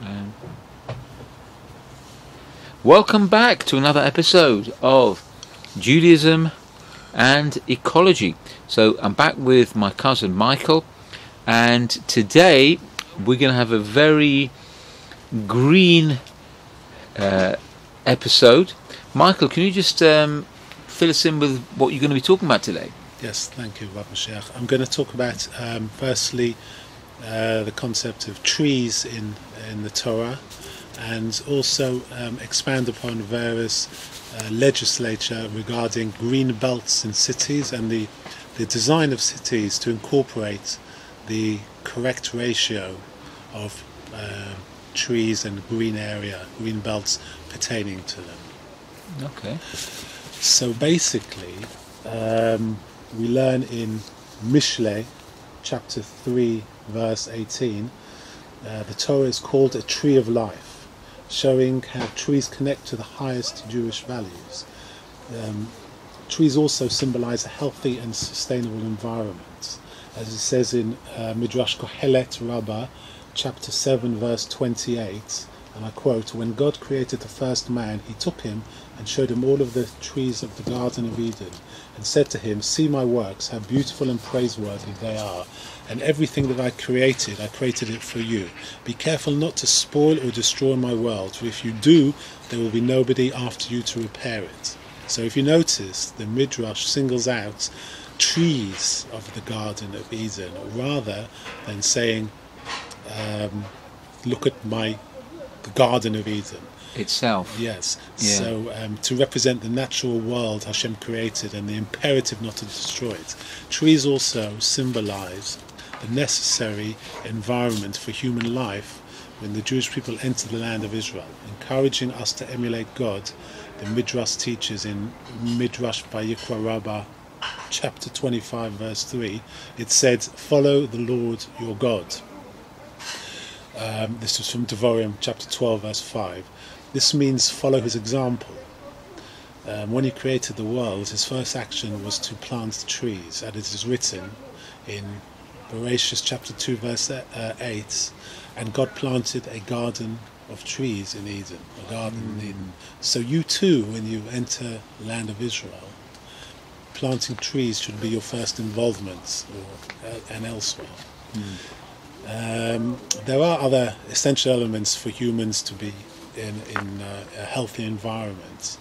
Um, Welcome back to another episode of Judaism and Ecology. So I'm back with my cousin Michael, and today we're going to have a very green episode. Michael, can you just fill us in with what you're going to be talking about today? Yes, thank you, Rabbi Sheikh. I'm going to talk about, firstly, the concept of trees in the Torah, and also expand upon various legislature regarding green belts in cities and the design of cities to incorporate the correct ratio of trees and green belts pertaining to them. Okay. So basically, we learn in Mishlei, chapter 3, verse 18, the Torah is called a tree of life, showing how trees connect to the highest Jewish values. Trees also symbolize a healthy and sustainable environment. As it says in Midrash Kohelet Rabbah, chapter 7, verse 28, and I quote, "When God created the first man, he took him and showed him all of the trees of the Garden of Eden, and said to him, 'See my works, how beautiful and praiseworthy they are. And everything that I created it for you. Be careful not to spoil or destroy my world, for if you do, there will be nobody after you to repair it.'" So if you notice, the Midrash singles out trees of the Garden of Eden, rather than saying, look at the Garden of Eden Itself. Yes. Yeah. So to represent the natural world Hashem created and the imperative not to destroy it. Trees also symbolize the necessary environment for human life when the Jewish people entered the land of Israel, encouraging us to emulate God. The Midrash teaches in Midrash Vayikra Rabbah, chapter 25, verse 3, it said, "Follow the Lord your God." This is from Devarim, chapter 12, verse 5. This means follow his example. When he created the world, his first action was to plant trees, and it is written in Bereshit chapter 2, verse 8, "And God planted a garden of trees in Eden," a garden in Eden. So you too, when you enter the land of Israel, planting trees should be your first involvement, and elsewhere. There are other essential elements for humans to be in a healthy environment,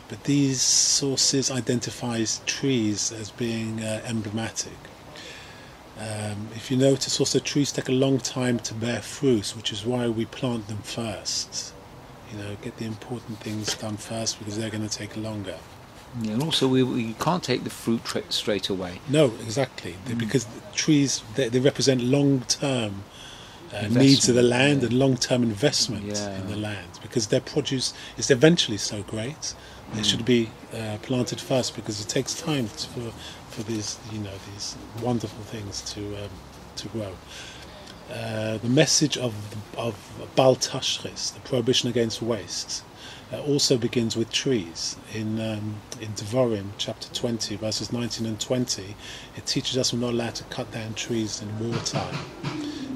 but these sources identifies trees as being emblematic. If you notice, also trees take a long time to bear fruit, which is why we plant them first. Get the important things done first, because they're going to take longer. Yeah, and also we can't take the fruit straight away. No, exactly, because the trees they represent long-term needs of the land and long-term investment in the land, because their produce is eventually so great. They should be planted first, because it takes time for these these wonderful things to grow. The message of Bal Tashchit, the prohibition against waste, also begins with trees. In Devarim, chapter 20, verses 19 and 20, it teaches us we're not allowed to cut down trees in wartime.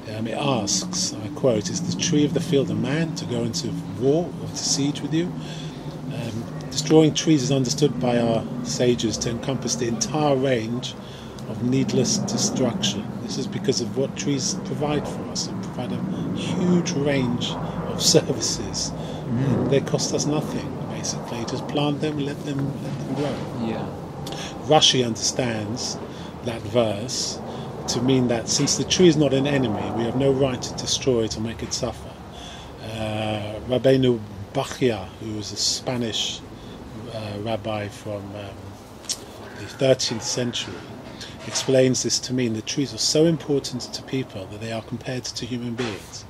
It asks, I quote, "Is the tree of the field a man to go into war or to siege with you?" Destroying trees is understood by our sages to encompass the entire range of needless destruction. This is because of what trees provide for us. They provide a huge range of services. They cost us nothing, basically. Just plant them, let them grow. Yeah. Rashi understands that verse to mean that since the tree is not an enemy, we have no right to destroy it or make it suffer. Rabbeinu Bachia, who was a Spanish rabbi from the 13th century, explains this to mean that trees are so important to people that they are compared to human beings.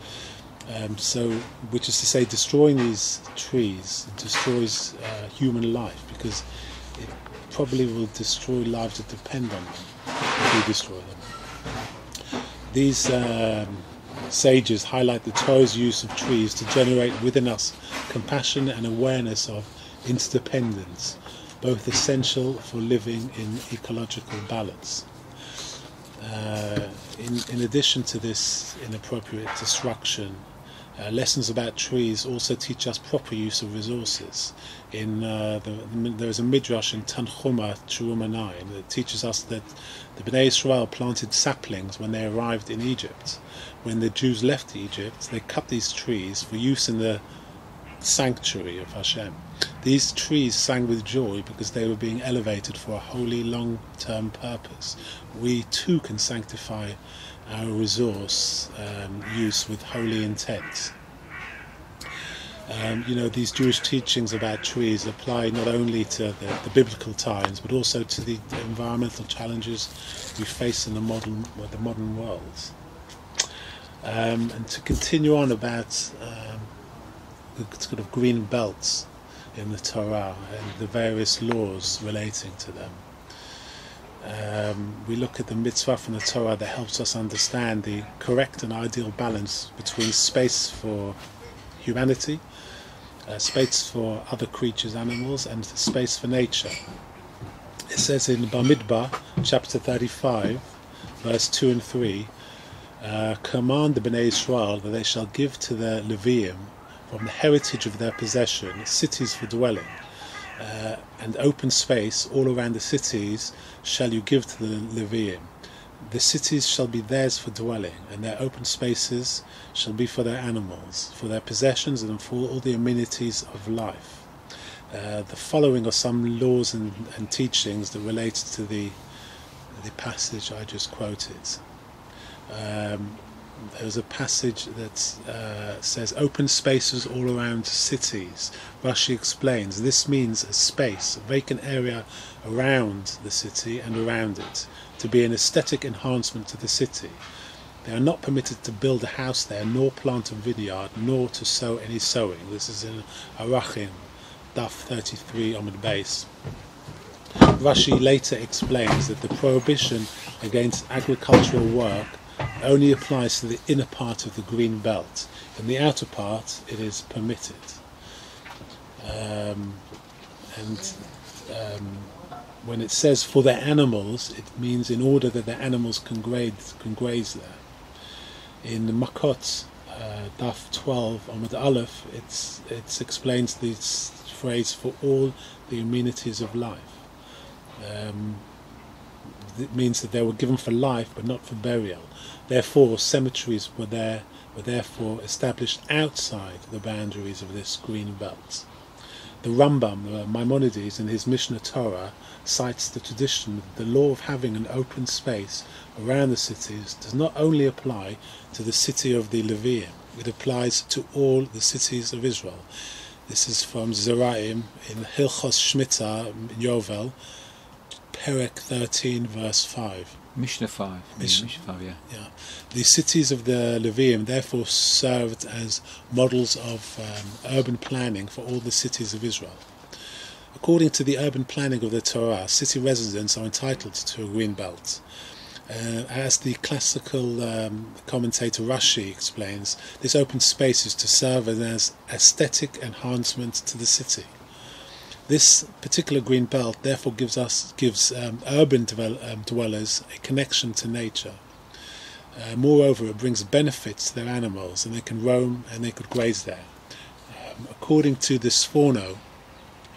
Which is to say, destroying these trees destroys human life, because it probably will destroy lives that depend on them if we destroy them. These sages highlight the Torah's use of trees to generate within us compassion and awareness of interdependence, both essential for living in ecological balance. In addition to this inappropriate destruction Lessons about trees also teach us proper use of resources. There is a Midrash in Tanchuma, Truma 9, that teaches us that the Bnei Israel planted saplings when they arrived in Egypt. When the Jews left Egypt, they cut these trees for use in the sanctuary of Hashem. These trees sang with joy because they were being elevated for a holy long-term purpose. We too can sanctify our resource use with holy intent. These Jewish teachings about trees apply not only to the biblical times, but also to the environmental challenges we face in the modern world. And to continue on about the sort of green belts in the Torah and the various laws relating to them. We look at the mitzvah from the Torah that helps us understand the correct and ideal balance between space for humanity, space for other creatures, animals, and space for nature. It says in Bamidbar, chapter 35, verse 2 and 3, command the Bnei Israel that they shall give to the Leviim from the heritage of their possession cities for dwelling, and open space all around the cities shall you give to the Leviim. The cities shall be theirs for dwelling, and their open spaces shall be for their animals, for their possessions, and for all the amenities of life. The following are some laws and teachings that relate to the passage I just quoted. There's a passage that says open spaces all around cities. Rashi explains this means a space, a vacant area around the city and around it, to be an aesthetic enhancement to the city. They are not permitted to build a house there, nor plant a vineyard, nor to sow any sowing. This is in Arachim, Daf 33 on the base. Rashi later explains that the prohibition against agricultural work only applies to the inner part of the green belt. In the outer part, it is permitted. When it says for their animals, it means in order that their animals can graze there. In the Makot, Daf 12, Amud Aleph, it explains this phrase for all the amenities of life. It means that they were given for life but not for burial. Therefore, cemeteries were therefore established outside the boundaries of this green belt. The Rambam, Maimonides, in his Mishnah Torah, cites the tradition that the law of having an open space around the cities does not only apply to the city of the Leviim, it applies to all the cities of Israel. This is from Zeraim in Hilchos Shemitah, Yovel, Perek 13, verse 5. Mishnah 5. Mishnah 5, yeah. The cities of the Leviim therefore served as models of urban planning for all the cities of Israel. According to the urban planning of the Torah, city residents are entitled to a green belt. As the classical commentator Rashi explains, this open space is to serve as aesthetic enhancement to the city. This particular green belt therefore gives urban dwellers a connection to nature. Moreover, it brings benefits to their animals, and they can roam and they could graze there. According to the Sforno,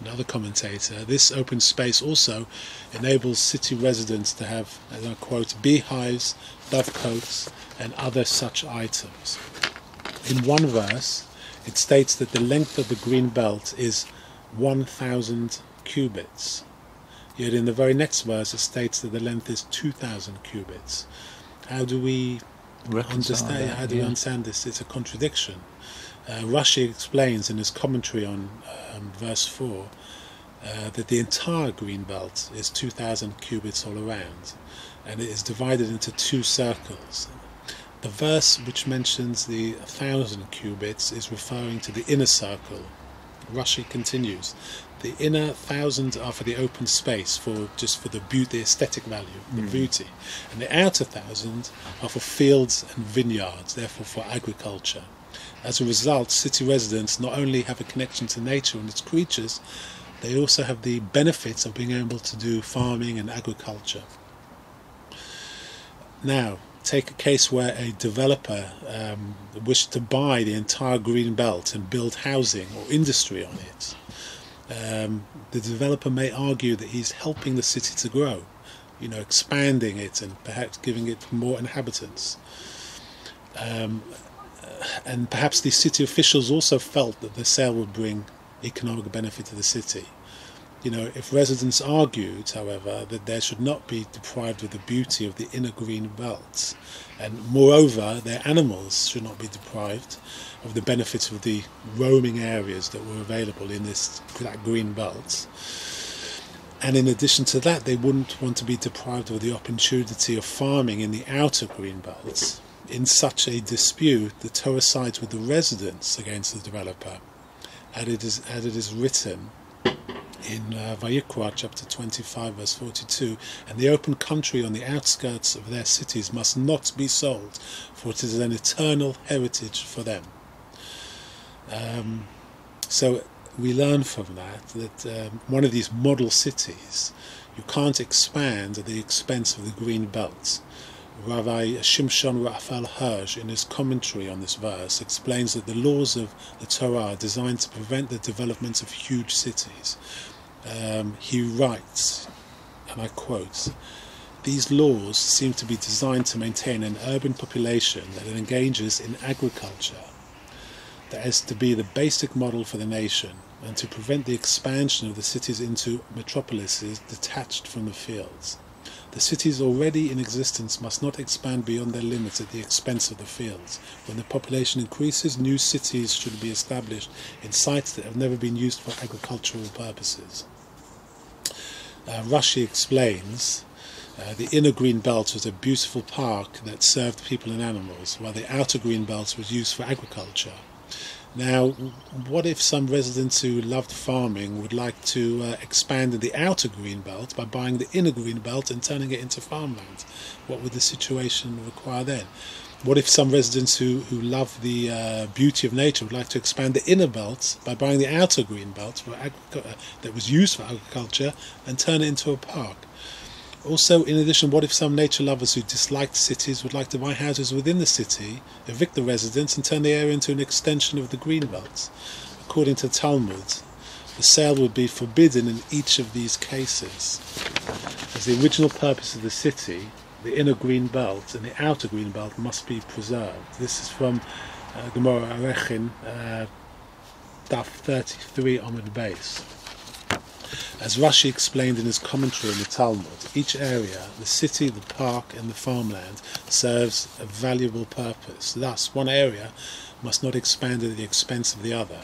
another commentator, this open space also enables city residents to have, as I quote, beehives, dovecotes, and other such items. In one verse, it states that the length of the green belt is 1,000 cubits. Yet in the very next verse it states that the length is 2,000 cubits. How do we understand? How do we understand this? It's a contradiction. Rashi explains in his commentary on verse 4 that the entire green belt is 2,000 cubits all around, and it is divided into two circles. The verse which mentions the 1,000 cubits is referring to the inner circle. Rashi continues, the inner 1,000 are for the open space, for the beauty, the aesthetic value, the beauty, and the outer 1,000 are for fields and vineyards, therefore for agriculture. As a result, city residents not only have a connection to nature and its creatures, they also have the benefits of being able to do farming and agriculture. Now, take a case where a developer wished to buy the entire green belt and build housing or industry on it. The developer may argue that he's helping the city to grow, expanding it and perhaps giving it more inhabitants. And perhaps the city officials also felt that the sale would bring economic benefit to the city. If residents argued, however, that they should not be deprived of the beauty of the inner green belts, and moreover, their animals should not be deprived of the benefits of the roaming areas that were available in that green belt. And in addition to that, they wouldn't want to be deprived of the opportunity of farming in the outer green belts. In such a dispute, the Torah sides with the residents against the developer, as it is written in Vayikra chapter 25 verse 42, and the open country on the outskirts of their cities must not be sold, for it is an eternal heritage for them. So we learn from that one of these model cities, you can't expand at the expense of the green belt. Rabbi Shimshon Raphael Hirsch, in his commentary on this verse, explains that the laws of the Torah are designed to prevent the development of huge cities. He writes, and I quote, "These laws seem to be designed to maintain an urban population that engages in agriculture, that is to be the basic model for the nation, and to prevent the expansion of the cities into metropolises detached from the fields. The cities already in existence must not expand beyond their limits at the expense of the fields. When the population increases, new cities should be established in sites that have never been used for agricultural purposes." Rashi explains, the inner green belt was a beautiful park that served people and animals, while the outer green belt was used for agriculture. Now, what if some residents who loved farming would like to expand in the outer green belt by buying the inner green belt and turning it into farmland? What would the situation require then? What if some residents who love the beauty of nature would like to expand the inner belt by buying the outer green belt that was used for agriculture and turn it into a park? Also, in addition, what if some nature lovers who disliked cities would like to buy houses within the city, evict the residents and turn the area into an extension of the green belt? According to Talmud, the sale would be forbidden in each of these cases, as the original purpose of the city, the inner green belt and the outer green belt, must be preserved. This is from Gemara Arechin, Daf 33 Amud Beis. As Rashi explained in his commentary on the Talmud, each area, the city, the park and the farmland, serves a valuable purpose. Thus, one area must not expand at the expense of the other.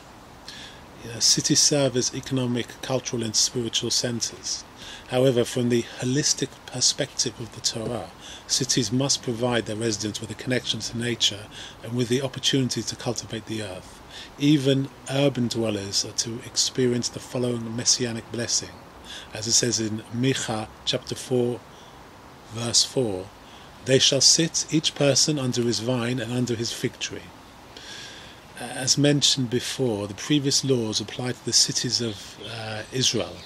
Cities serve as economic, cultural and spiritual centres. However, from the holistic perspective of the Torah, cities must provide their residents with a connection to nature and with the opportunity to cultivate the earth. Even urban dwellers are to experience the following messianic blessing, as it says in Micha chapter 4 verse 4, "They shall sit, each person under his vine and under his fig tree." As mentioned before, the previous laws apply to the cities of Israel.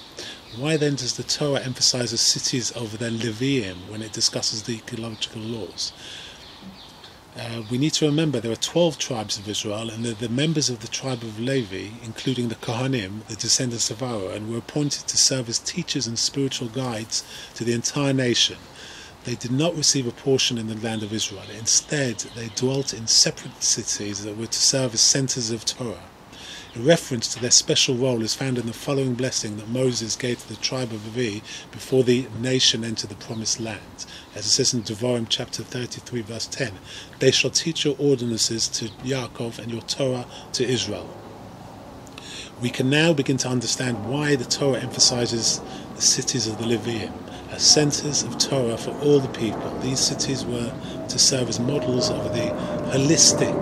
Why then does the Torah emphasize the cities over their Leviim when it discusses the ecological laws? We need to remember there are 12 tribes of Israel, and they're the members of the tribe of Levi, including the Kohanim, the descendants of Aaron, were appointed to serve as teachers and spiritual guides to the entire nation. They did not receive a portion in the land of Israel. Instead, they dwelt in separate cities that were to serve as centers of Torah. A reference to their special role is found in the following blessing that Moses gave to the tribe of Levi before the nation entered the promised land. As it says in Devarim chapter 33 verse 10, "They shall teach your ordinances to Yaakov and your Torah to Israel." We can now begin to understand why the Torah emphasizes the cities of the Leviim as centers of Torah for all the people. These cities were to serve as models of the holistic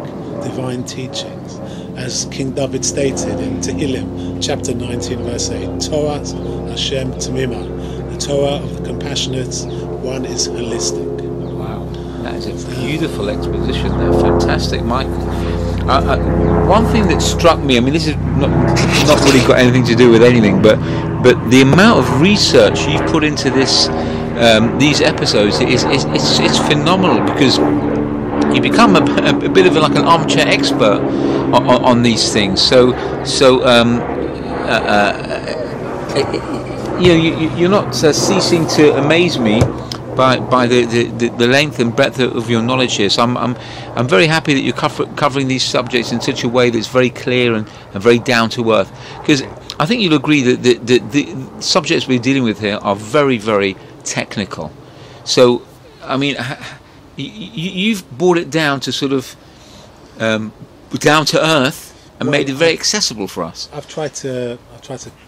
divine teachings, as King David stated in Tehillim chapter 19 verse 8, "Torah Hashem T'mima," the Torah of the compassionate one is holistic. Wow, that is a beautiful exposition there. Fantastic, Michael. One thing that struck me, I mean, this is not really got anything to do with anything, but the amount of research you've put into this these episodes, it's phenomenal, because you become a bit of like an armchair expert on these things. So you're not ceasing to amaze me by the length and breadth of your knowledge here. So I'm very happy that you're covering these subjects in such a way that's very clear and very down to earth. Because I think you'll agree that the subjects we're dealing with here are very, very technical. So, I mean, you've brought it down to sort of down to earth and made it very accessible for us. I've tried to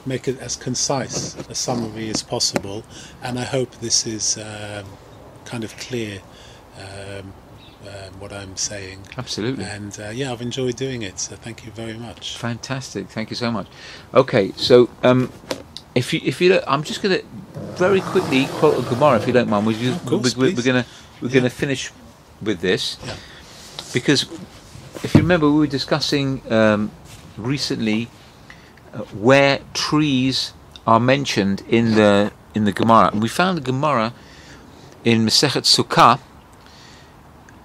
make it as concise a summary as possible, and I hope this is kind of clear what I'm saying. Absolutely. And I've enjoyed doing it, so thank you very much. Fantastic, thank you so much. Okay, so if you don't, I'm just going to very quickly quote a Gemara, if you don't mind. We're going to finish with this, because if you remember, we were discussing recently where trees are mentioned in the Gemara, and we found the Gemara in Masechet Sukkah.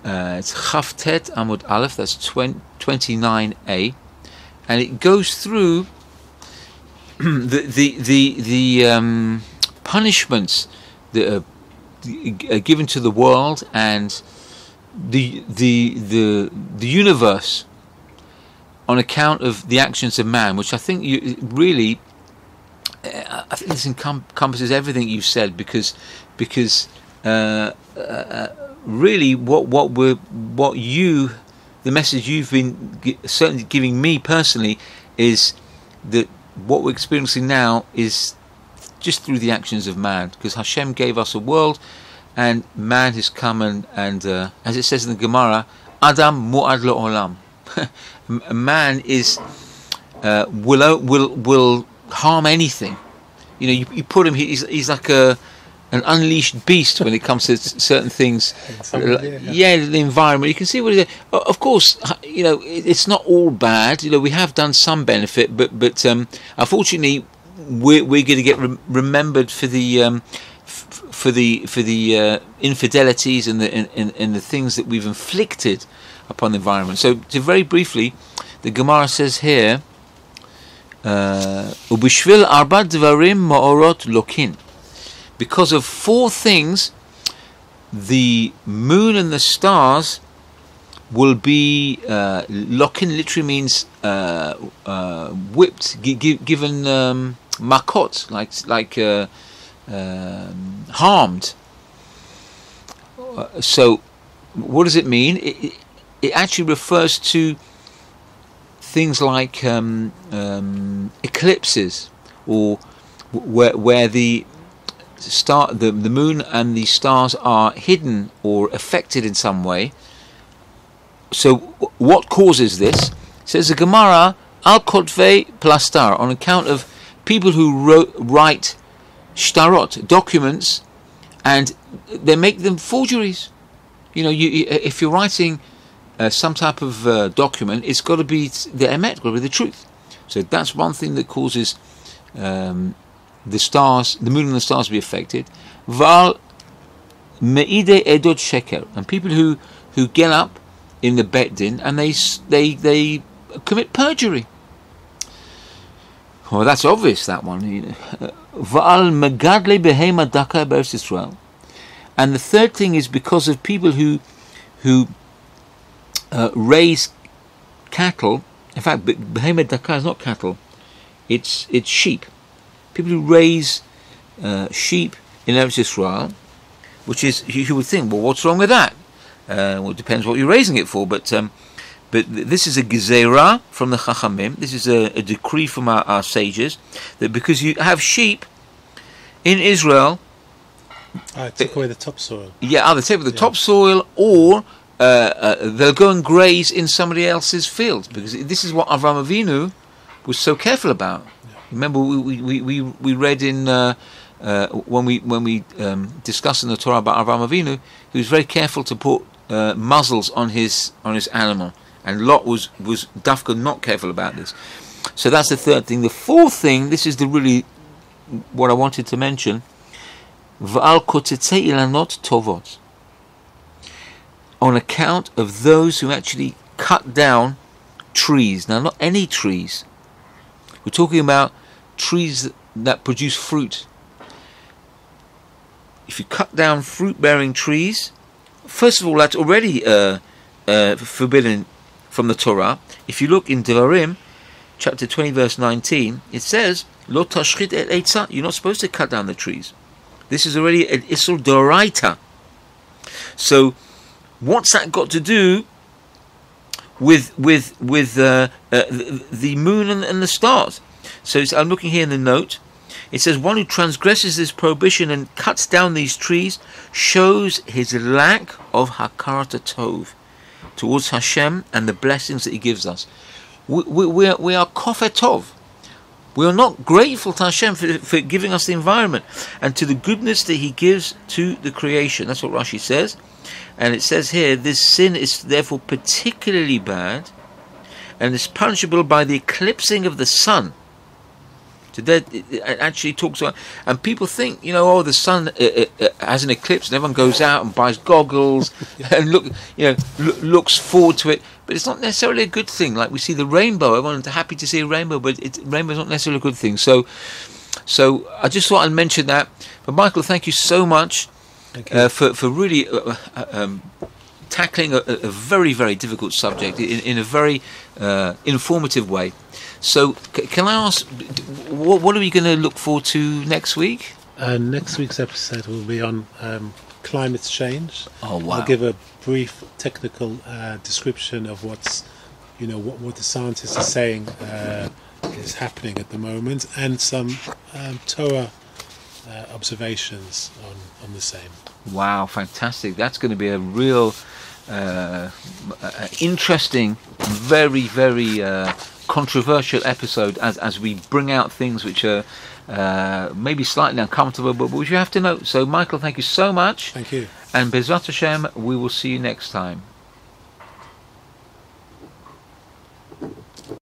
It's Chavtet Amud Aleph, that's 29a, and it goes through the punishments that are given to the world and the universe on account of the actions of man, which I think I think this encompasses everything you've said, because really the message you've been certainly giving me personally is that what we're experiencing now is just through the actions of man, because Hashem gave us a world and man has come and as it says in the Gemara, Adam mu'ad lo'olam. Man is will harm anything. You put him. He's like an unleashed beast when it comes to certain things. The environment. You can see what it is. Of course, it's not all bad. We have done some benefit, but unfortunately, we're going to get remembered for the infidelities and the things that we've inflicted upon the environment. So, to very briefly, the Gemara says here, "Ubishvil arba dvarim ma'orot lokin." Because of 4 things, the moon and the stars will be lokin. Literally means whipped, given makot, like harmed. So, what does it mean? It actually refers to things like eclipses, or where the moon and the stars are hidden or affected in some way. So, what causes this? It says the Gemara, al kotvei plastar, on account of people who write shtarot, documents, and they make them forgeries. If you're writing some type of document, it's got to be the emet, got to be the truth. So that's one thing that causes the moon and the stars to be affected. Val meide edot sheker, and people who get up in the bet din and they commit perjury. Well, that's obvious, that one. Val megadle behema daka be'eretz Yisrael. And the third thing is because of people who raise cattle. In fact, behema daka is not cattle; it's sheep. People who raise sheep in Eretz Yisrael, which is, you would think, well, what's wrong with that? Well, it depends what you're raising it for. But this is a gezerah from the Chachamim. This is a decree from our sages, that because you have sheep in Israel, took away the topsoil. Yeah, either take away the topsoil, or they'll go and graze in somebody else's field, because this is what Avraham Avinu was so careful about. Remember, we read in when we discussed in the Torah about Avraham Avinu, he was very careful to put muzzles on his animal, and Lot was dafka not careful about this. So that's the third thing. The fourth thing, this is really what I wanted to mention. V'al kotetzei ilanot tovot. On account of those who actually cut down trees. Now, not any trees. We're talking about trees that produce fruit. If you cut down fruit-bearing trees, first of all, that's already forbidden from the Torah. If you look in Devarim, chapter 20, verse 19, it says, Lo Tashchit et Eitzah. You're not supposed to cut down the trees. This is already an Isur Doraita. So, what's that got to do with the moon and the stars? So I'm looking here in the note. It says, one who transgresses this prohibition and cuts down these trees shows his lack of hakarat tov towards Hashem and the blessings that He gives us. We are kofet tov. We are not grateful to Hashem for giving us the environment and to the goodness that He gives to the creation. That's what Rashi says. And it says here, this sin is therefore particularly bad and is punishable by the eclipsing of the sun. So that it actually talks about, and people think, the sun has an eclipse, and everyone goes out and buys goggles and looks forward to it. But it's not necessarily a good thing. Like we see the rainbow, everyone's happy to see a rainbow, but rainbow is not necessarily a good thing. So I just thought I'd mention that. But Michael, thank you so much for really tackling a very, very difficult subject in a very informative way. So, can I ask, what are we going to look forward to next week? Next week's episode will be on climate change. Oh, wow. I'll give a brief technical description of what the scientists are saying is happening at the moment, and some Torah observations on the same. Wow, fantastic. That's going to be a real interesting, very, very controversial episode as we bring out things which are maybe slightly uncomfortable, but which you have to know. So, Michael, thank you so much. Thank you. And Bezrat Hashem, we will see you next time.